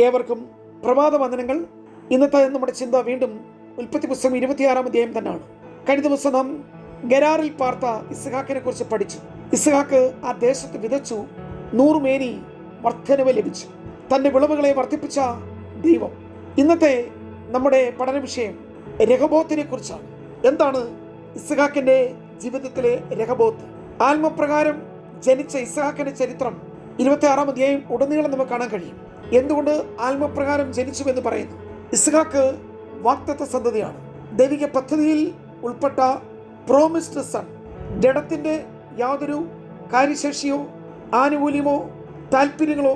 ഏവർക്കും പ്രഭാത വന്ദനങ്ങൾ. ഇന്നത്തെ നമ്മുടെ ചിന്ത വീണ്ടും ഉൽപ്പത്തി പുസ്തകം 26-ാം അധ്യായം തന്നെയാണ്. കഴിഞ്ഞ ദിവസം നാം ഗെരാറിൽ പാർത്ത ഇസ്ഹാക്കിനെ കുറിച്ച് പഠിച്ചു. ഇസ്ഹാക്ക് ആ ദേശത്ത് വിതച്ചു, 100 മേനി വർദ്ധനവ് ലഭിച്ചു. തൻ്റെ വിളവുകളെ വർദ്ധിപ്പിച്ച ദൈവം. ഇന്നത്തെ നമ്മുടെ പഠന വിഷയം രഹബോത്തിനെ കുറിച്ചാണ്. എന്താണ് ഇസ്ഹാക്കിന്റെ ജീവിതത്തിലെ രഹബോത്ത്? ആത്മപ്രകാരം ജനിച്ച ഇസ്ഹാക്കിന്റെ ചരിത്രം 26-ാം അധ്യായം ഉടനീളം നമുക്ക് കാണാൻ കഴിയും. എന്തുകൊണ്ട് ആത്മപ്രകാരം ജനിച്ചു എന്ന് പറയുന്നു? ഇസ്ഹാക്ക് വാഗ്ദത്ത സന്തതിയാണ്. ദൈവിക പദ്ധതിയിൽ ഉൾപ്പെട്ട പ്രോമിസ്ഡ് സൺ. ജഡത്തിന്റെ യാതൊരു കാര്യശേഷിയോ ആനുകൂല്യമോ താല്പര്യങ്ങളോ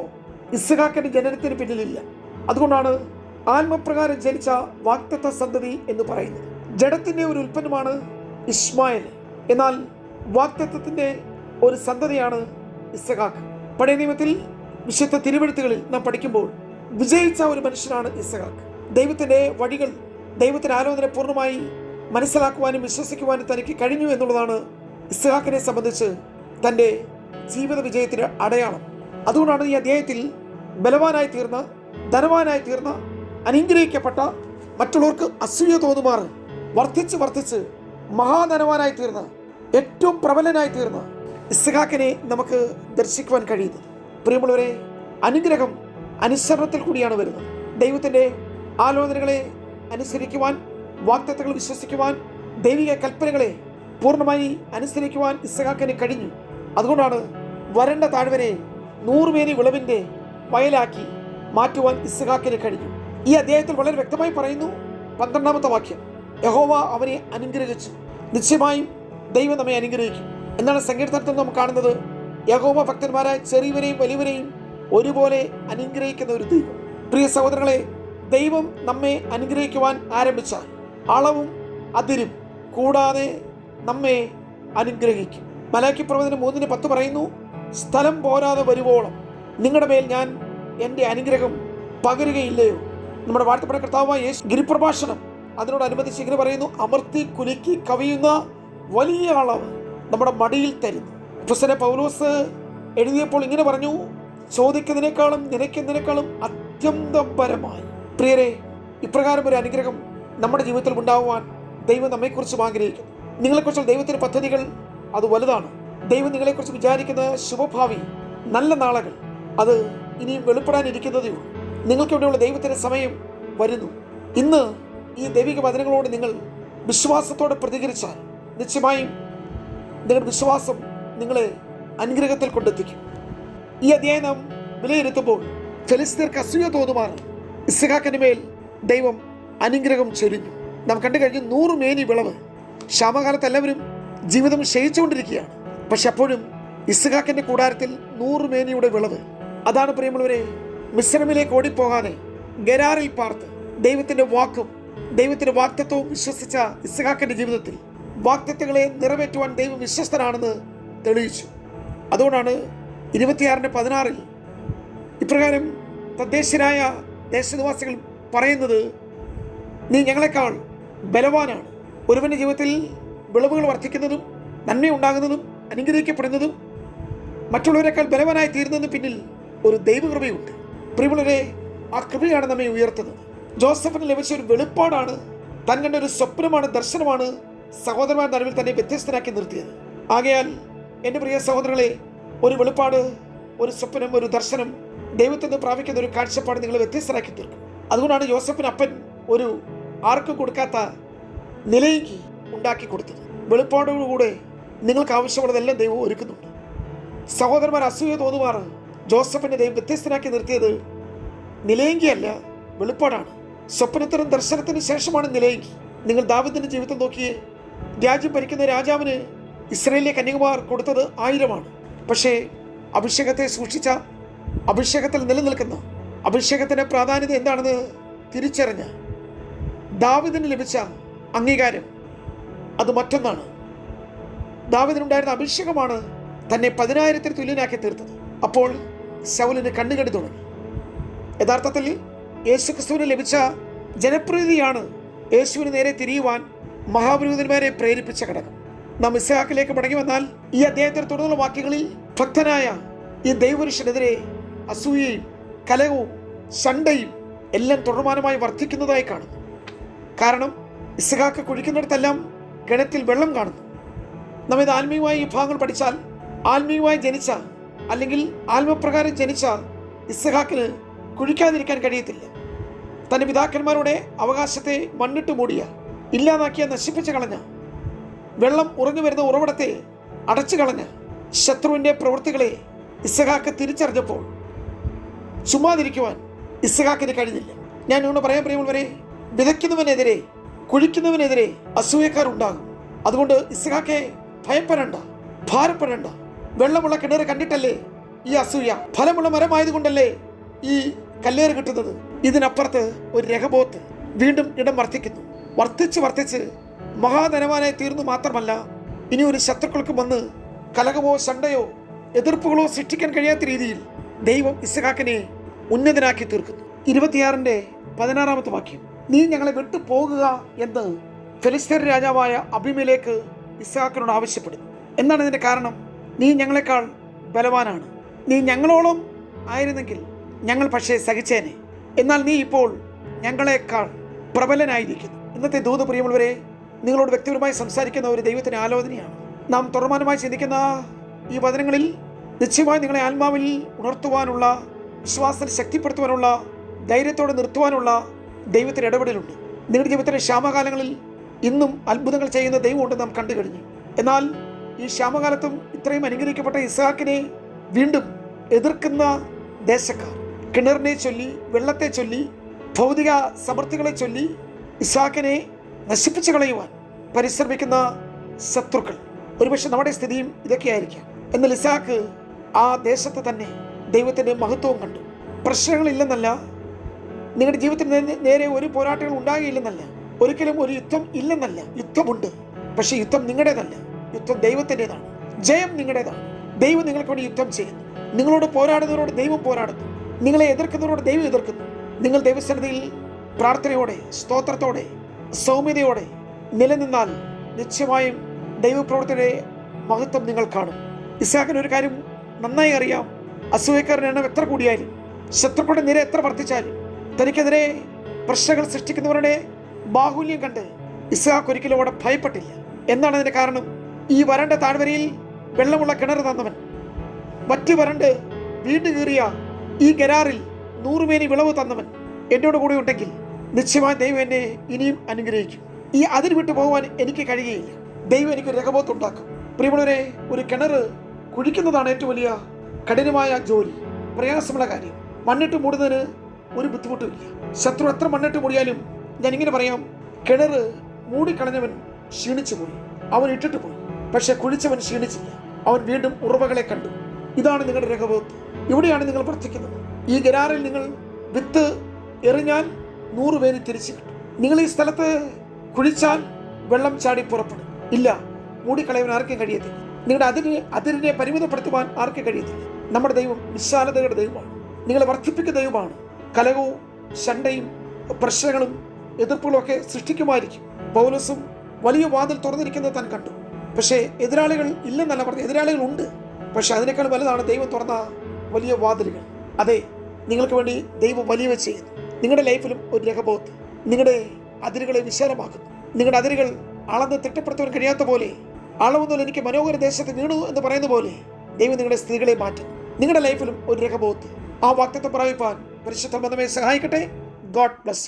ഇസ്ഹാക്കിന്റെ ജനനത്തിന് പിന്നിലില്ല. അതുകൊണ്ടാണ് ആത്മപ്രകാരം ജനിച്ച വാഗ്ദത്ത സന്തതി എന്ന് പറയുന്നത്. ജഡത്തിന്റെ ഒരു ഉൽപ്പന്നമാണ് ഇസ്മായേൽ, എന്നാൽ വാഗ്ദത്തത്തിന്റെ ഒരു സന്തതിയാണ് ഇസ്ഹാക്ക്. പഴയ നിയമത്തിൽ വിശുദ്ധ തിരുവെഴുത്തുകളിൽ നാം പഠിക്കുമ്പോൾ വിജയിച്ച ഒരു മനുഷ്യനാണ് ഇസ്ഹാക്ക്. ദൈവത്തിന്റെ വഴികൾ, ദൈവത്തിന്റെ ആലോചന പൂർണ്ണമായി മനസ്സിലാക്കുവാനും വിശ്വസിക്കുവാനും തനിക്ക് കഴിഞ്ഞു എന്നുള്ളതാണ് ഇസ്ഹാക്കിനെ സംബന്ധിച്ച് തൻ്റെ ജീവിത വിജയത്തിന് അടയാളം. അതുകൊണ്ടാണ് ഈ അധ്യായത്തിൽ ബലവാനായി തീർന്ന, ധനവാനായി തീർന്ന, അനുഗ്രഹിക്കപ്പെട്ട, മറ്റുള്ളവർക്ക് അസൂയ തോന്നുമാറ് വർദ്ധിച്ച് മഹാധനവാനായി തീർന്ന, ഏറ്റവും പ്രബലനായി തീർന്ന ഇസ്ഹാക്കിനെ നമുക്ക് ദർശിക്കുവാൻ കഴിയുന്നത്. പ്രിയമുള്ളവരെ, അനുഗ്രഹം അനുസരണത്തിൽ കൂടിയാണ് വരുന്നത്. ദൈവത്തിൻ്റെ ആലോചനകളെ അനുസരിക്കുവാൻ, വാഗ്ദത്തങ്ങൾ വിശ്വസിക്കുവാൻ, ദൈവിക കൽപ്പനകളെ പൂർണ്ണമായി അനുസരിക്കുവാൻ ഇസ്ഹാക്കിന് കഴിഞ്ഞു. അതുകൊണ്ടാണ് വരണ്ട താഴ്വരെ 100 മേനി വിളവിൻ്റെ വയലാക്കി മാറ്റുവാൻ ഇസ്ഹാക്കിന് കഴിഞ്ഞു. ഈ അധ്യായത്തിൽ വളരെ വ്യക്തമായി പറയുന്നു, 12-ാമത്തെ വാക്യം, യഹോവ അവനെ അനുഗ്രഹിച്ചു. നിശ്ചയമായും ദൈവം നമ്മെ അനുഗ്രഹിക്കും എന്നാണ് സങ്കീർത്തനത്തിൽ നാം കാണുന്നത്. യഹോവ ഭക്തന്മാരായ ചെറിയവരെയും വലിയവരെയും ഒരുപോലെ അനുഗ്രഹിക്കുന്ന ഒരു ദൈവം. പ്രിയ സഹോദരങ്ങളെ, ദൈവം നമ്മെ അനുഗ്രഹിക്കുവാൻ ആരംഭിച്ചാൽ അളവും അതിരും കൂടാതെ നമ്മെ അനുഗ്രഹിക്കും. മലാക്കി പ്രവചനം 3:10 പറയുന്നു, സ്ഥലം പോരാതെ വരുവോളം നിങ്ങളുടെ മേൽ ഞാൻ എൻ്റെ അനുഗ്രഹം പകരുകയില്ലയോ. നമ്മുടെ വാഴ്ത്തപ്പെട്ട കർത്താവായ യേശു ഗിരിപ്രഭാഷണം അതിനോടനുബന്ധിച്ച് ഇങ്ങനെ പറയുന്നു, അമർത്തി കുലുക്കി കവിയുന്ന വലിയ അളവ് നമ്മുടെ മടിയിൽ തരുന്നു. അപ്പോസ്തലൻ പൗലോസ് എഴുതിയപ്പോൾ ഇങ്ങനെ പറഞ്ഞു, ചോദിക്കുന്നതിനേക്കാളും നിനയ്ക്കുന്നതിനേക്കാളും അത്യന്തം പരമായി. പ്രിയരെ, ഇപ്രകാരം ഒരു അനുഗ്രഹം നമ്മുടെ ജീവിതത്തിൽ ഉണ്ടാകുവാൻ ദൈവം നമ്മെക്കുറിച്ചും ആഗ്രഹിക്കുന്നു. നിങ്ങളെക്കുറിച്ചുള്ള ദൈവത്തിൻ്റെ പദ്ധതികൾ അത് വലുതാണ്. ദൈവം നിങ്ങളെക്കുറിച്ച് വിചാരിക്കുന്ന ശുഭഭാവി, നല്ല നാളുകൾ അത് ഇനിയും വെളിപ്പെടാനിരിക്കുന്നതേ ഉള്ളൂ. നിങ്ങൾക്ക് ഇവിടെയുള്ള ദൈവത്തിൻ്റെ സമയം വരുന്നു. ഇന്ന് ഈ ദൈവിക വചനങ്ങളോട് നിങ്ങൾ വിശ്വാസത്തോടെ പ്രതികരിച്ചാൽ നിശ്ചയമായും നിങ്ങളുടെ വിശ്വാസം നിങ്ങളെ അനുഗ്രഹത്തിൽ കൊണ്ടെത്തിക്കും. ഈ അധ്യായം നാം വിലയിരുത്തുമ്പോൾ ഫെലിസ്ത്യർക്ക് അസൂയ തോന്നുമാറ് ഇസ്ഹാക്കിന്റെ മേൽ ദൈവം അനുഗ്രഹം ചൊരിഞ്ഞു. നാം കണ്ടു കഴിഞ്ഞു 100 മേനി വിളവ്. ക്ഷാമകാലത്ത് എല്ലാവരും ജീവിതം ക്ഷയിച്ചുകൊണ്ടിരിക്കുകയാണ്. പക്ഷെ അപ്പോഴും ഇസ്ഹാക്കിന്റെ കൂടാരത്തിൽ 100 മേനിയുടെ വിളവ്. അതാണ് പ്രിയമുള്ളവരെ, മിസ്രൈമിലേക്ക് ഓടിപ്പോകാതെ ഗെരാറിൽ പാർത്ത് ദൈവത്തിന്റെ വാക്കും ദൈവത്തിന്റെ വാഗ്ദത്തവും വിശ്വസിച്ച ഇസ്ഹാക്കിന്റെ ജീവിതത്തിൽ വാഗ്ദത്തങ്ങളെ നിറവേറ്റുവാൻ ദൈവം വിശ്വസ്തനാണെന്ന് തെളിയിച്ചു. അതുകൊണ്ടാണ് 26:16 ഇപ്രകാരം തദ്ദേശീയരായ ദേശനിവാസികൾ പറയുന്നത്, നീ ഞങ്ങളെക്കാൾ ബലവാനാണ്. ഒരുവന്റെ ജീവിതത്തിൽ വിളവുകൾ വർദ്ധിക്കുന്നതും നന്മയുണ്ടാകുന്നതും അനുഗ്രഹിക്കപ്പെടുന്നതും മറ്റുള്ളവരെക്കാൾ ബലവാനായി തീരുന്നതിന് പിന്നിൽ ഒരു ദൈവകൃപയുണ്ട്. പ്രിയമുള്ളവരെ, ആ കൃപയാണ് നമ്മെ ഉയർത്തുന്നത്. ജോസഫിന് ലഭിച്ച ഒരു വെളിപ്പാടാണ്, താൻ കണ്ട ഒരു സ്വപ്നമാണ്, ദർശനമാണ് സഹോദരന്മാരുടെ നടുവിൽ തന്നെ വ്യത്യസ്തനാക്കി നിർത്തിയത്. ആകയാൽ എൻ്റെ പ്രിയ സഹോദരങ്ങളെ, ഒരു വെളിപ്പാട്, ഒരു സ്വപ്നം, ഒരു ദർശനം, ദൈവത്തിൽ നിന്ന് പ്രാപിക്കുന്ന ഒരു കാഴ്ചപ്പാട് നിങ്ങളെ വ്യത്യസ്തരാക്കി തീർക്കും. അതുകൊണ്ടാണ് യോസഫിന് അപ്പൻ ഒരു ആർക്കും കൊടുക്കാത്ത നിലയിങ്കി ഉണ്ടാക്കി കൊടുത്തത്. വെളിപ്പാടോടുകൂടെ നിങ്ങൾക്ക് ആവശ്യമുള്ളതെല്ലാം ദൈവം ഒരുക്കുന്നുണ്ട്. സഹോദരന്മാർ അസൂയ തോന്നുമാറ് ജോസഫിനെ ദൈവം വ്യത്യസ്തനാക്കി നിർത്തിയത് നിലയിങ്കിയല്ല, വെളിപ്പാടാണ്. സ്വപ്നത്തിനും ദർശനത്തിനും ശേഷമാണ് നിലയിങ്കി. നിങ്ങൾ ദാവീദിന്റെ ജീവിതം നോക്കിയേ. രാജ്യം ഭരിക്കുന്ന രാജാവിന് ഇസ്രായേലിലെ കന്യകുമാർ കൊടുത്തത് 1000. പക്ഷേ അഭിഷേകത്തെ സൂക്ഷിച്ച, അഭിഷേകത്തിൽ നിലനിൽക്കുന്ന, അഭിഷേകത്തിന്റെ പ്രാധാന്യത എന്താണെന്ന് തിരിച്ചറിഞ്ഞ ദാവീദിന് ലഭിച്ച അംഗീകാരം അത് മറ്റൊന്നാണ്. ദാവീദിനുണ്ടായിരുന്ന അഭിഷേകമാണ് തന്നെ 10,000 തുല്യനാക്കി തീർത്തത്. അപ്പോൾ ശൗലിന് കണ്ണുകടി തുടങ്ങി. യഥാർത്ഥത്തിൽ യേശുക്രിസ്തുവിന് ലഭിച്ച ജനപ്രീതിയാണ് യേശുവിന് നേരെ തിരിയുവാൻ മഹാപുരോഹിതന്മാരെ പ്രേരിപ്പിച്ച ഘടകം. നാം ഇസ്ഹാക്കിലേക്ക് മടങ്ങി വന്നാൽ ഈ അധ്യായത്തിൽ തുടർന്നുള്ള വാക്യങ്ങളിൽ ഭക്തനായ ഈ ദൈവപുരുഷനെതിരെ അസൂയയും കലഹവും ശണ്ടയും എല്ലാം തുടർമാനമായി വർദ്ധിക്കുന്നതായി കാണുന്നു. കാരണം ഇസ്ഹാക്ക് കുഴിക്കുന്നിടത്തെല്ലാം കിണറ്റിൽ വെള്ളം കാണുന്നു. നാം ഇത് ആത്മീയമായി ഈ ഭാഗങ്ങൾ പഠിച്ചാൽ, ആത്മീയമായി ജനിച്ച അല്ലെങ്കിൽ ആത്മപ്രകാരം ജനിച്ച ഇസ്ഹാക്കിന് കുഴിക്കാതിരിക്കാൻ കഴിയത്തില്ല. തൻ്റെ പിതാക്കന്മാരുടെ അവകാശത്തെ മണ്ണിട്ട് മൂടിയ, ഇല്ലാതാക്കിയ, നശിപ്പിച്ചു കളഞ്ഞ, വെള്ളം ഉറഞ്ഞു വരുന്ന ഉറവിടത്തെ അടച്ചു കളഞ്ഞ ശത്രുവിൻ്റെ പ്രവൃത്തികളെ ഇസ്ഹാക്ക് തിരിച്ചറിഞ്ഞപ്പോൾ ചുമ്മാതിരിക്കുവാൻ ഇസ്ഹാക്കിന് കഴിഞ്ഞില്ല. ഞാൻ നിങ്ങളോട് പറയാൻ പ്രിയമുള്ളവരെ, വിതയ്ക്കുന്നവനെതിരെ കുഴിക്കുന്നവനെതിരെ അസൂയക്കാരുണ്ടാകും. അതുകൊണ്ട് ഇസ്ഹാക്കെ ഭയപ്പെടേണ്ട, ഭാരപ്പെടേണ്ട. വെള്ളമുള്ള കിണർ കണ്ടിട്ടല്ലേ ഈ അസൂയ? ഫലമുള്ള മരമായതുകൊണ്ടല്ലേ ഈ കല്ലേറ് കിട്ടുന്നത്? ഇതിനപ്പുറത്ത് ഒരു രഹബോത്ത് വീണ്ടും ഇടം വർദ്ധിക്കുന്നു. വർദ്ധിച്ച് മഹാധനവാനായി തീർന്നു മാത്രമല്ല, ഇനി ഒരു ശത്രുക്കൾക്ക് വന്ന് കലഹമോ ശണ്ടയോ എതിർപ്പുകളോ സൃഷ്ടിക്കാൻ കഴിയാത്ത രീതിയിൽ ദൈവം ഇസ്ഹാക്കിനെ ഉന്നതനാക്കി തീർക്കുന്നു. 26-16 വാക്യം. നീ ഞങ്ങളെ വിട്ടു പോകുക എന്ന് ഫെലിസ്ത്യർ രാജാവായ അബീമേലെക്ക് ഇസ്ഹാക്കിനോട് ആവശ്യപ്പെടുന്നു. എന്താണ് ഇതിൻ്റെ കാരണം? നീ ഞങ്ങളെക്കാൾ ബലവാനാണ്. നീ ഞങ്ങളോളം ആയിരുന്നെങ്കിൽ ഞങ്ങൾ പക്ഷേ സഹിച്ചേനെ. എന്നാൽ നീ ഇപ്പോൾ ഞങ്ങളെക്കാൾ പ്രബലനായിരിക്കുന്നു. ഇന്നത്തെ ദൂത് പ്രിയമുള്ളവരെ, നിങ്ങളോട് വ്യക്തിപരമായി സംസാരിക്കുന്ന ഒരു ദൈവത്തിൻ്റെ ആലോചനയാണ്. നാം തുടർമാനമായി ചിന്തിക്കുന്ന ഈ വചനങ്ങളിൽ നിശ്ചയമായി നിങ്ങളെ ആത്മാവിൽ ഉണർത്തുവാനുള്ള, വിശ്വാസത്തിൽ ശക്തിപ്പെടുത്തുവാനുള്ള, ധൈര്യത്തോടെ നിർത്തുവാനുള്ള ദൈവത്തിൻ്റെ ഇടപെടലുണ്ട്. നിങ്ങളുടെ ജീവിതത്തിലെ ക്ഷാമകാലങ്ങളിൽ ഇന്നും അത്ഭുതങ്ങൾ ചെയ്യുന്ന ദൈവമുണ്ട് നാം കണ്ടു കഴിഞ്ഞു. എന്നാൽ ഈ ക്ഷാമകാലത്തും ഇത്രയും അനുഗ്രഹിക്കപ്പെട്ട ഇസ്ഹാക്കിനെ വീണ്ടും എതിർക്കുന്ന ദേശക്കാർ, കിണറിനെ ചൊല്ലി, വെള്ളത്തെ ചൊല്ലി, ഭൗതിക സമൃദ്ധികളെ ചൊല്ലി ഇസ്ഹാക്കിനെ നശിപ്പിച്ചു കളയുവാൻ പരിശ്രമിക്കുന്ന ശത്രുക്കൾ. ഒരുപക്ഷെ നമ്മുടെ സ്ഥിതിയും ഇതൊക്കെയായിരിക്കാം. എന്നാൽ ഇസ്ഹാക്ക് ആ ദേശത്ത് തന്നെ ദൈവത്തിൻ്റെ മഹത്വവും കണ്ടു. പ്രശ്നങ്ങളില്ലെന്നല്ല, നിങ്ങളുടെ ജീവിതത്തിന് നേരെ ഒരു പോരാട്ടങ്ങൾ ഉണ്ടാകുകയില്ലെന്നല്ല, ഒരിക്കലും ഒരു യുദ്ധം ഇല്ലെന്നല്ല. യുദ്ധമുണ്ട്. പക്ഷെ യുദ്ധം നിങ്ങളുടേതല്ല, യുദ്ധം ദൈവത്തിൻ്റെതാണ്. ജയം നിങ്ങളുടേതാണ്. ദൈവം നിങ്ങൾക്ക് വേണ്ടി യുദ്ധം ചെയ്യുന്നു. നിങ്ങളോട് പോരാടുന്നവരോട് ദൈവം പോരാടുന്നു. നിങ്ങളെ എതിർക്കുന്നവരോട് ദൈവം എതിർക്കുന്നു. നിങ്ങൾ ദൈവസന്നിധിയിൽ പ്രാർത്ഥനയോടെ, സ്തോത്രത്തോടെ, സൗമ്യതയോടെ നിലനിന്നാൽ നിശ്ചയമായും ദൈവപ്രവർത്തിയുടെ മഹത്വം നിങ്ങൾ കാണും. ഇസ്ഹാക്കിന് ഒരു കാര്യം നന്നായി അറിയാം. അസൂയക്കാരൻ്റെ എണ്ണം എത്ര കൂടിയാലും, ശത്രുക്കളുടെ നിര എത്ര വർദ്ധിച്ചാലും, തനിക്കെതിരെ പ്രശ്നങ്ങൾ സൃഷ്ടിക്കുന്നവരുടെ ബാഹുല്യം കണ്ട് ഇസ്ഹാക്ക് ഒരിക്കലും അവിടെ ഭയപ്പെട്ടില്ല. എന്താണ് അതിൻ്റെ കാരണം? ഈ വരണ്ട താഴ്വരയിൽ വെള്ളമുള്ള കിണർ തന്നവൻ, മറ്റ് വരണ്ട് വീണ്ടും കീറിയ ഈ ഗരാറിൽ 100 മേനി വിളവ് തന്നവൻ എന്നോട് കൂടെ ഉണ്ടെങ്കിൽ നിശ്ചയമായി ദൈവം എന്നെ ഇനിയും അനുഗ്രഹിക്കും. ഈ അതിന് വിട്ടു പോകുവാൻ എനിക്ക് കഴിയുകയില്ല. ദൈവം എനിക്ക് രഹബോത്ത് ഉണ്ടാക്കും. പ്രിയമുള്ളവരെ, ഒരു കിണർ കുഴിക്കുന്നതാണ് ഏറ്റവും വലിയ കഠിനമായ ജോലി, പ്രയാസമുള്ള കാര്യം. മണ്ണിട്ട് മൂടുന്നതിന് ഒരു ബുദ്ധിമുട്ടുമില്ല. ശത്രു എത്ര മണ്ണിട്ട് മൂടിയാലും ഞാൻ ഇങ്ങനെ പറയാം, കിണർ മൂടിക്കളഞ്ഞവൻ ക്ഷീണിച്ചു പോയി, അവൻ ഇട്ടിട്ട് പോയി. പക്ഷെ കുഴിച്ചവൻ ക്ഷീണിച്ചില്ല, അവൻ വീണ്ടും ഉറവകളെ കണ്ടു. ഇതാണ് നിങ്ങളുടെ രഹബോത്ത്. ഇവിടെയാണ് നിങ്ങൾ പ്രവർത്തിക്കുന്നത്. ഈ ഗരാറിൽ നിങ്ങൾ വിത്ത് എറിഞ്ഞാൽ 100 പേര് തിരിച്ചു കിട്ടും. നിങ്ങൾ ഈ സ്ഥലത്ത് കുഴിച്ചാൽ വെള്ളം ചാടി പുറപ്പെടും. ഇല്ല, മൂടിക്കളയാൻ ആർക്കും കഴിയത്തില്ല. നിങ്ങളുടെ അതിരിനെ പരിമിതപ്പെടുത്തുവാൻ ആർക്കും കഴിയത്തില്ല. നമ്മുടെ ദൈവം വിശാലതയുടെ ദൈവമാണ്. നിങ്ങളെ വർദ്ധിപ്പിക്കുന്ന ദൈവമാണ്. കലഹവും ശണ്ടയും പ്രശ്നങ്ങളും എതിർപ്പുകളും ഒക്കെ സൃഷ്ടിക്കുമായിരിക്കും. പൗലോസും വലിയ വാതിൽ തുറന്നിരിക്കുന്നത് താൻ കണ്ടു. പക്ഷേ എതിരാളികൾ ഇല്ലെന്നല്ല പറഞ്ഞത്, എതിരാളികളുണ്ട്. പക്ഷെ അതിനേക്കാൾ വലുതാണ് ദൈവം തുറന്ന വലിയ വാതിലുകൾ. അതെ, നിങ്ങൾക്ക് വേണ്ടി ദൈവം വലിയവ ചെയ്യുന്നു. നിങ്ങളുടെ ലൈഫിലും ഒരു രഹബോത്ത് നിങ്ങളുടെ അതിരുകളെ വിശാലമാക്കുന്നു. നിങ്ങളുടെ അതിരുകൾ അളന്ന് തിട്ടപ്പെടുത്തുവാൻ കഴിയാത്ത പോലെ, അളവുന്നതിൽ എനിക്ക് മനോഹര ദേശത്ത് വീണു എന്ന് പറയുന്ന പോലെ ദൈവം നിങ്ങളുടെ സ്ഥിതികളെ മാറ്റും. നിങ്ങളുടെ ലൈഫിലും ഒരു രഹബോത്ത്. ആ വാഗ്ദത്തം പ്രാപിപ്പാൻ പരിശുദ്ധ നമ്മെ സഹായിക്കട്ടെ. God bless you.